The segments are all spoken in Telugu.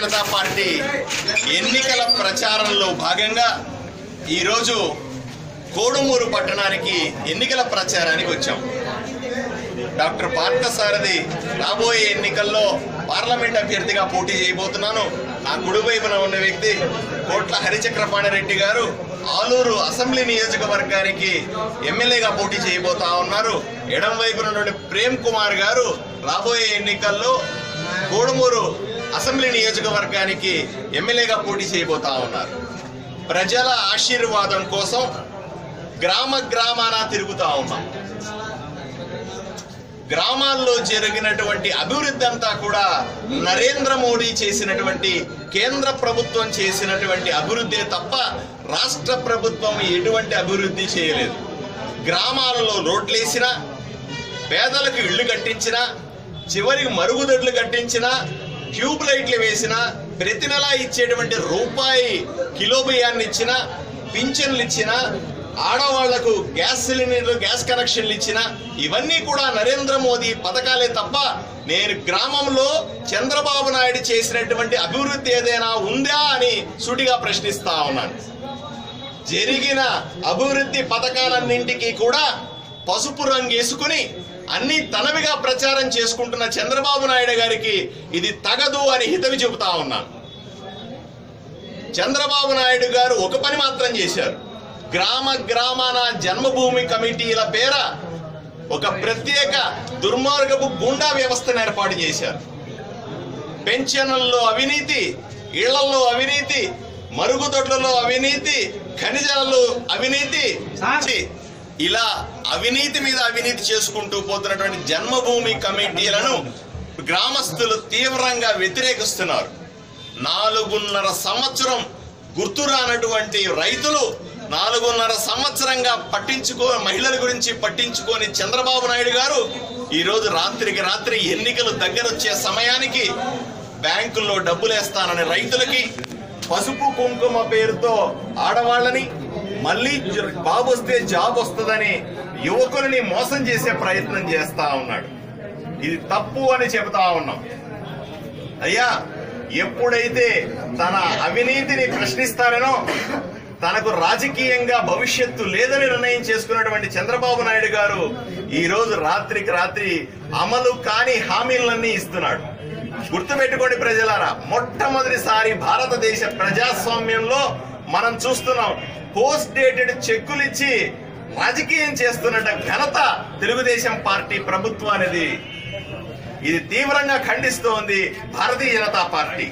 జనతా పార్టీ ఎన్నికల ప్రచారంలో భాగంగా ఈరోజు కోడుమూరు పట్టణానికి ఎన్నికల ప్రచారానికి వచ్చాం. డాక్టర్ పార్థసారథి రాబోయే ఎన్నికల్లో పార్లమెంట్ అభ్యర్థిగా పోటీ చేయబోతున్నాను. నా కుడివైపున ఉన్న వ్యక్తి కోట్ల హరిచక్రపాణిరెడ్డి గారు ఆలూరు అసెంబ్లీ నియోజకవర్గానికి ఎమ్మెల్యేగా పోటీ చేయబోతా ఉన్నారు. ఎడం వైపున నుండి ప్రేమ్ కుమార్ గారు రాబోయే ఎన్నికల్లో కోడుమూరు అసెంబ్లీ నియోజకవర్గానికి ఎమ్మెల్యేగా పోటీ చేయబోతా ఉన్నారు. ప్రజల ఆశీర్వాదం కోసం గ్రామ గ్రామాన తిరుగుతా ఉన్నాం. గ్రామాల్లో జరిగినటువంటి అభివృద్ధి అంతా కూడా నరేంద్ర మోడీ చేసినటువంటి, కేంద్ర ప్రభుత్వం చేసినటువంటి అభివృద్ధి తప్ప రాష్ట్ర ప్రభుత్వం ఎటువంటి అభివృద్ధి చేయలేదు. గ్రామాలలో రోడ్లేసినా, పేదలకు ఇళ్లు కట్టించినా, చివరికి మరుగుదొడ్లు కట్టించినా, ట్యూబ్ లైట్లు వేసినా, ప్రతి నెలా ఇచ్చేటువంటి రూపాయి కిలో బియ్యాన్ని ఇచ్చినా, పింఛన్లు ఇచ్చినా, ఆడవాళ్లకు గ్యాస్ సిలిండర్లు, గ్యాస్ కనెక్షన్లు ఇచ్చిన ఇవన్నీ కూడా నరేంద్ర మోదీ పథకాలే తప్ప నేను గ్రామంలో చంద్రబాబు నాయుడు చేసినటువంటి అభివృద్ధి ఏదైనా ఉందా అని సూటిగా ప్రశ్నిస్తా ఉన్నాను. జరిగిన అభివృద్ధి పథకాలన్నింటికీ కూడా పసుపు రంగు వేసుకుని అన్ని తనవిగా ప్రచారం చేసుకుంటున్న చంద్రబాబు నాయుడు గారికి ఇది తగదు అని హితవి చెబుతా ఉన్నాను. చంద్రబాబు నాయుడు గారు ఒక పని మాత్రం చేశారు. గ్రామ గ్రామాన జన్మభూమి కమిటీల పేర ఒక ప్రత్యేక దుర్మార్గపు గుండా వ్యవస్థను ఏర్పాటు చేశారు. పెన్షన్లలో అవినీతి, ఇళ్లలో అవినీతి, మరుగుదొడ్లలో అవినీతి, ఖనిజాలలో అవినీతి, ఇలా అవినీతి మీద అవినీతి చేసుకుంటూ పోతున్నటువంటి జన్మభూమి కమిటీలను గ్రామస్తులు తీవ్రంగా వ్యతిరేకిస్తున్నారు. 4.5 సంవత్సరం గుర్తురానటువంటి రైతులు 4.5 సంవత్సరంగా మహిళల గురించి పట్టించుకొని చంద్రబాబు నాయుడు గారు ఈరోజు రాత్రికి రాత్రి ఎన్నికలు దగ్గరొచ్చే సమయానికి బ్యాంకుల్లో డబ్బులేస్తానని రైతులకి, పసుపు కుంకుమ పేరుతో ఆడవాళ్ళని, మళ్ళీ బాబు వస్తే జాబ్ వస్తుందని యువకులని మోసం చేసే ప్రయత్నం చేస్తా ఉన్నాడు. ఇది తప్పు అని చెబుతా ఉన్నాం. అయ్యా, ఎప్పుడైతే తన అవినీతిని ప్రశ్నిస్తారనో, తనకు రాజకీయంగా భవిష్యత్తు లేదని నిర్ణయం చేసుకున్నటువంటి చంద్రబాబు నాయుడు గారు ఈ రోజు రాత్రికి రాత్రి అమలు కాని హామీలన్నీ ఇస్తున్నాడు. గుర్తుపెట్టుకోండి ప్రజలారా, మొట్టమొదటిసారి భారతదేశ ప్రజాస్వామ్యంలో మనం చూస్తున్నాం పోస్ట్ డేటెడ్ చెక్కులు ఇచ్చి రాజకీయం చేస్తున్న ఘనత తెలుగుదేశం పార్టీ ప్రభుత్వానిది. ఇది తీవ్రంగా ఖండిస్తోంది భారతీయ జనతా పార్టీ.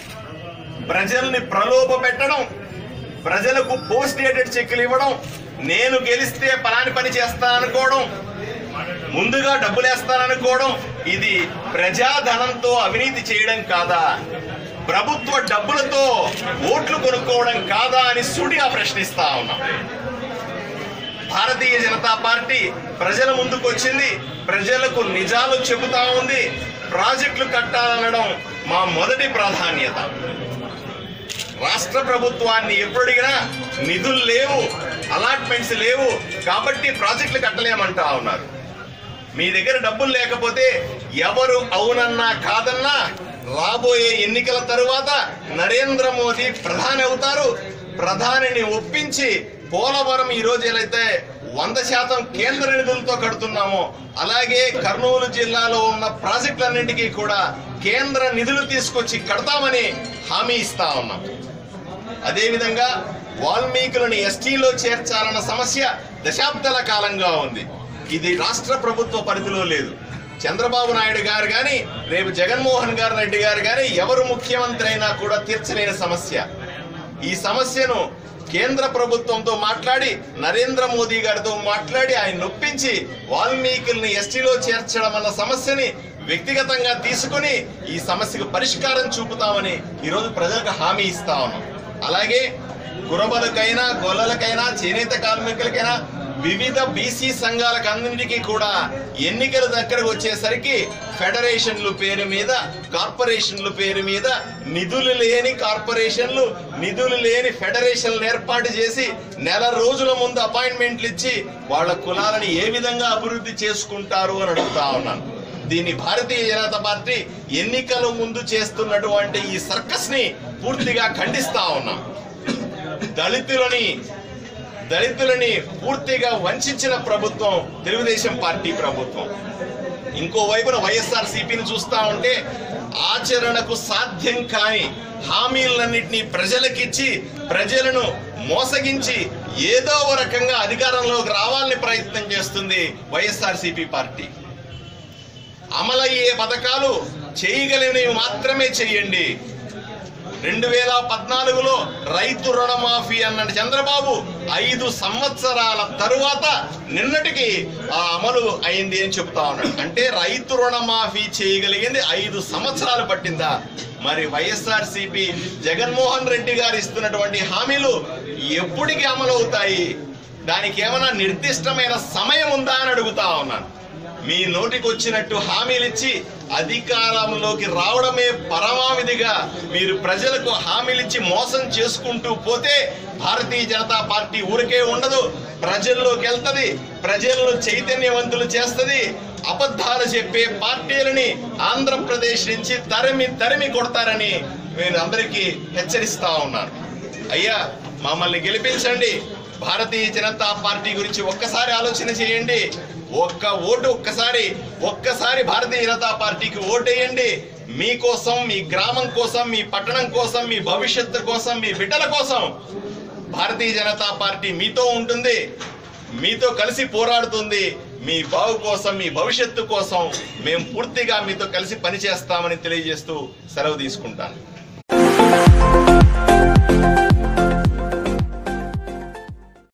ప్రజల్ని ప్రలోభ పెట్టడం, ప్రజలకు పోస్ట్ డేటెడ్ చెక్కులు ఇవ్వడం, నేను గెలిస్తే పలాని పని చేస్తాననుకోవడం, ముందుగా డబ్బులేస్తాననుకోవడం, ఇది ప్రజాధనంతో అవినీతి చేయడం కాదా? ప్రభుత్వ డబ్బులతో ఓట్లు కొనుక్కోవడం కాదా అని సూటిగా ప్రశ్నిస్తా ఉన్నాం. భారతీయ జనతా పార్టీ ప్రజల ముందుకు వచ్చింది, ప్రజలకు నిజాలు చెబుతా ఉంది. ప్రాజెక్టులు కట్టాలనడం మా మొదటి ప్రాధాన్యత. రాష్ట్ర ప్రభుత్వాన్ని ఎప్పుడు అడిగినా నిధులు లేవు, అలాట్మెంట్స్ లేవు కాబట్టి ప్రాజెక్టులు కట్టలేమంటా ఉన్నారు. మీ దగ్గర డబ్బులు లేకపోతే ఎవరు అవునన్నా కాదన్నా రాబోయే ఎన్నికల తరువాత నరేంద్ర మోదీ ప్రధాని అవుతారు. ప్రధానిని ఒప్పించి పోలవరం ఈ రోజు ఏదైతే 100% కేంద్ర నిధులతో కడుతున్నామో అలాగే కర్నూలు జిల్లాలో ఉన్న ప్రాజెక్టులన్నింటికీ కూడా కేంద్ర నిధులు తీసుకొచ్చి కడతామని హామీ ఇస్తా ఉన్నాం. అదేవిధంగా వాల్మీకులను ఎస్టీలో చేర్చాలన్న సమస్య దశాబ్దాల కాలంగా ఉంది. ఇది రాష్ట్ర ప్రభుత్వ పరిధిలో లేదు. చంద్రబాబు నాయుడు గారు కానీ, రేపు జగన్మోహన్ రెడ్డి గారు కానీ ఎవరు ముఖ్యమంత్రి అయినా కూడా తీర్చలేని సమస్య. ఈ సమస్యను కేంద్ర ప్రభుత్వంతో మాట్లాడి, నరేంద్ర మోదీ గారితో మాట్లాడి ఆయన నొప్పించి వాల్మీకుల్ని ఎస్టీలో చేర్చడం అన్న సమస్యని వ్యక్తిగతంగా తీసుకుని ఈ సమస్యకు పరిష్కారం చూపుతామని ఈరోజు ప్రజలకు హామీ ఇస్తా ఉన్నాం. అలాగే కురబలకైనా, గొల్లలకైనా, చేనేత కార్మికులకైనా, వివిధ బీసీ సంఘాలకు అన్నింటికీ కూడా ఎన్నికల దగ్గరకు వచ్చేసరికి ఫెడరేషన్ల పేరు మీద, కార్పొరేషన్ల పేరు మీద నిధులు లేని కార్పొరేషన్లు, నిధులు లేని ఫెడరేషన్లు ఏర్పాటు చేసి నెల రోజుల ముందు అపాయింట్మెంట్లు ఇచ్చి వాళ్ళ కులాలని ఏ విధంగా అభివృద్ధి చేసుకుంటారు అని అడుగుతా ఉన్నాను. దీన్ని భారతీయ జనతా పార్టీ ఎన్నికల ముందు చేస్తున్నటువంటి ఈ సర్కస్ ని పూర్తిగా ఖండిస్తా ఉన్నాం. దళితులని పూర్తిగా వంచిన ప్రభుత్వం తెలుగుదేశం పార్టీ ప్రభుత్వం. ఇంకోవైపున వైఎస్ఆర్సీపీని చూస్తా ఉంటే ఆచరణకు సాధ్యం కాని హామీలన్నింటినీ ప్రజలకిచ్చి ప్రజలను మోసగించి ఏదో ఒక రకంగా అధికారంలోకి రావాలని ప్రయత్నం చేస్తుంది వైఎస్ఆర్సీపీ పార్టీ. అమలయ్యే పథకాలు చేయగలిగినవి మాత్రమే చేయండి. 2014లో రైతు రుణమాఫీ అన్న చంద్రబాబు 5 సంవత్సరాల తరువాత నిన్నటికి ఆ అమలు అయింది అని చెప్తా ఉన్నాడు. అంటే రైతు రుణమాఫీ చేయగలిగింది 5 సంవత్సరాలు పట్టిందా? మరి వైఎస్ఆర్సీపీ జగన్మోహన్ రెడ్డి గారు ఇస్తున్నటువంటి హామీలు ఎప్పటికి అమలు అవుతాయి? దానికి ఏమైనా నిర్దిష్టమైన సమయం ఉందా అని అడుగుతా ఉన్నాను. మీ నోటికి వచ్చినట్టు హామీలు ఇచ్చి అధికారంలోకి రావడమే పరమావధిగా మీరు ప్రజలకు హామీలిచ్చి మోసం చేసుకుంటూ పోతే భారతీయ జనతా పార్టీ ఊరికే ఉండదు. ప్రజల్లోకి వెళ్తుంది, ప్రజలను చైతన్యవంతులు చేస్తుంది. అబద్ధాలు చెప్పే పార్టీలని ఆంధ్రప్రదేశ్ నుంచి తరిమి కొడతారని నేను అందరికీ హెచ్చరిస్తా ఉన్నాను. అయ్యా, మమ్మల్ని గెలిపించండి. భారతీయ జనతా పార్టీ గురించి ఒక్కసారి ఆలోచన చేయండి. ఒక్క ఓటు ఒక్కసారి భారతీయ జనతా పార్టీకి ఓటేయండి. మీకోసం, మీ గ్రామం కోసం, మీ పట్టణం కోసం, మీ భవిష్యత్తు కోసం, మీ బిడ్డల కోసం భారతీయ జనతా పార్టీ మీతో ఉంటుంది, మీతో కలిసి పోరాడుతుంది. మీ బావు కోసం, మీ భవిష్యత్తు కోసం మేము పూర్తిగా మీతో కలిసి పనిచేస్తామని తెలియజేస్తూ సెలవు తీసుకుంటాను.